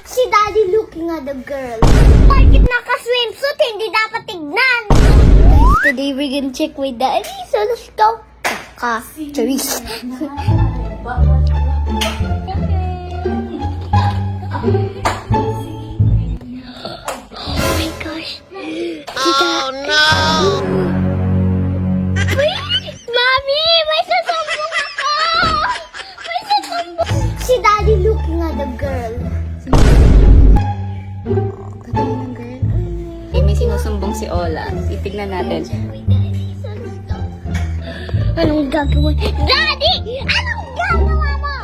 Si Daddy looking at the girl. Bakit naka-swimsuit? Hindi dapat tignan. Guys, today we're gonna check with Daddy. So let's go. Charis. Oh my gosh. Oh no! Mami, may sasumbong ako! May sasumbong! Si Daddy looking at the girl. Katingin ng girl. Eh, may sinusumbong si Ola. Titignan natin. Anong gagawin? Daddy! Anong gagawa mo?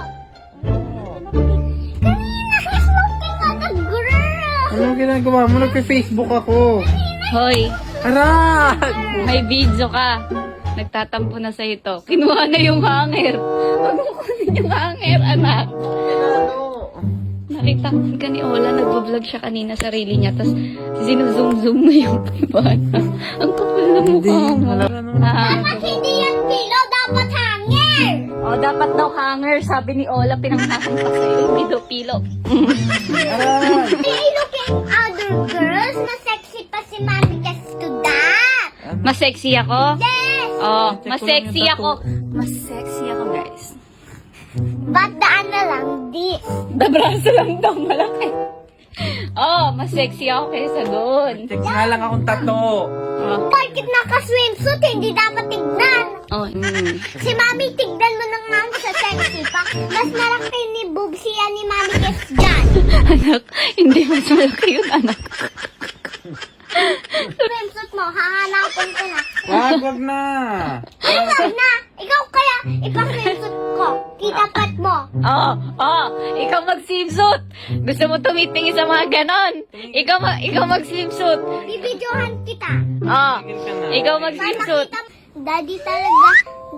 Kanina he's looking at the girl! Anong ginagawa mo? Nagpe-Facebook ako. Hoy, Aray! may video ka. Nagtatampo na sa ito. Kinuha na yung hanger. Huwag mo kunin yung hanger, anak. Nakita ka ni Ola, nagbablog siya kanina sarili niya, tapos sinuzoom-zoom mo yung bata. Ang kapal na mukha mo. Dapat hindi yung pilo, dapat hanger! Oh, dapat daw hanger, sabi ni Ola, pinanghahan pa sa'yo. Hindi daw pilo. Aray! Are you looking other girls? Mas sexy pa si Mami kasi to that! Mas sexy ako? Yes! Oh, Check mas ko lang sexy yung ako. Mas sexy ako, guys. Ba't daan na lang this? Dabraso lang daw malaki. Oh, mas sexy ako kaysa doon. Check nga lang akong tato. Oh, Bakit naka-swimsuit? Hindi dapat tignan! oh Si Mami, tignan mo na nga sa sexy pa. Mas malaki ni Boobsy yan ni Mami Kes dyan. Anak, hindi mas malaki yun, anak. Swimsuit mo, hahanapin ko na. Wag na. Ikaw na! Ikaw kaya, ipa-swimsuit ko. Kita-pat mo. Oh, ikaw mag-swimsuit. Gusto mo tumitingin sa mga ganon. Ikaw mag-swimsuit. Bibidyohan kita. Oh, ikaw Para mag-swimsuit. makita, Daddy talaga,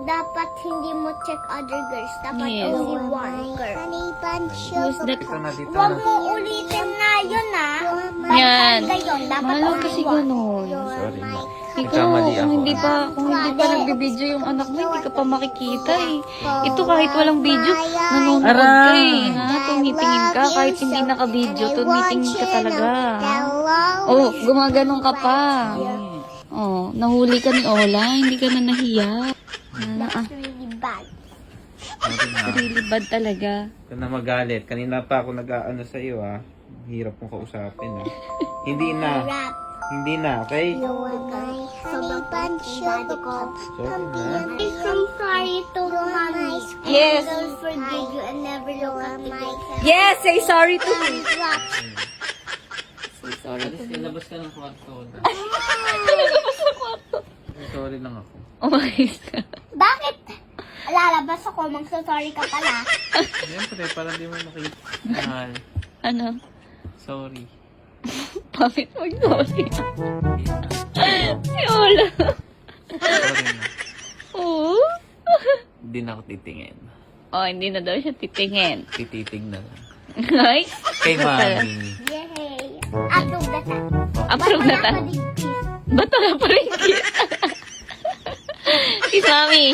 dapat hindi mo check other girls. Dapat Yes. only one girl. Who's that? Dito na, dito Huwag na. mo ulitin na yun, ha? Yan. Yun. Dapat Mahal only kasi one. ganon. Sorry, ma. Ikaw, Nagkamali kung ako. hindi pa nagbibideo yung anak mo, hindi ka pa makikita eh. Ito kahit walang video, nanonood ka Aray! eh. Ha? Tumitingin ka, kahit hindi naka-video, tumitingin ka talaga. Oh, gumaganon ka pa. Oh, nahuli ka ni Ola, hindi ka na nahiya. Really bad. Sorry, ma. Really bad talaga. Ito na magalit. Kanina pa ako nag-aano sa iyo, ha. Hirap mong kausapin, ha. Hindi na. Rap. Hindi na, okay? Sobrang pansin daddy ko. Sorry na. I'm sorry to Mommy. Yes. I will forgive you and never look at me. Yes, say sorry to me. Rap. Say sorry to me. Ilabas ka ng kwarto. Sorry lang ako. Umayos ka. Bakit? Lalabas ako, magsasorry ka pala. Siyempre, parang di mo makita. Mahal. Ano? Sorry. Bakit mag-sorry? Si Ola. Sorry na. Oo. Hindi na ako titingin. Oh, hindi na daw siya titingin. Tititig na lang. Ay, Kay mami. Yay! Approve na ta. approve na ta. Ba't wala pa rin kiss? Kiss, mami.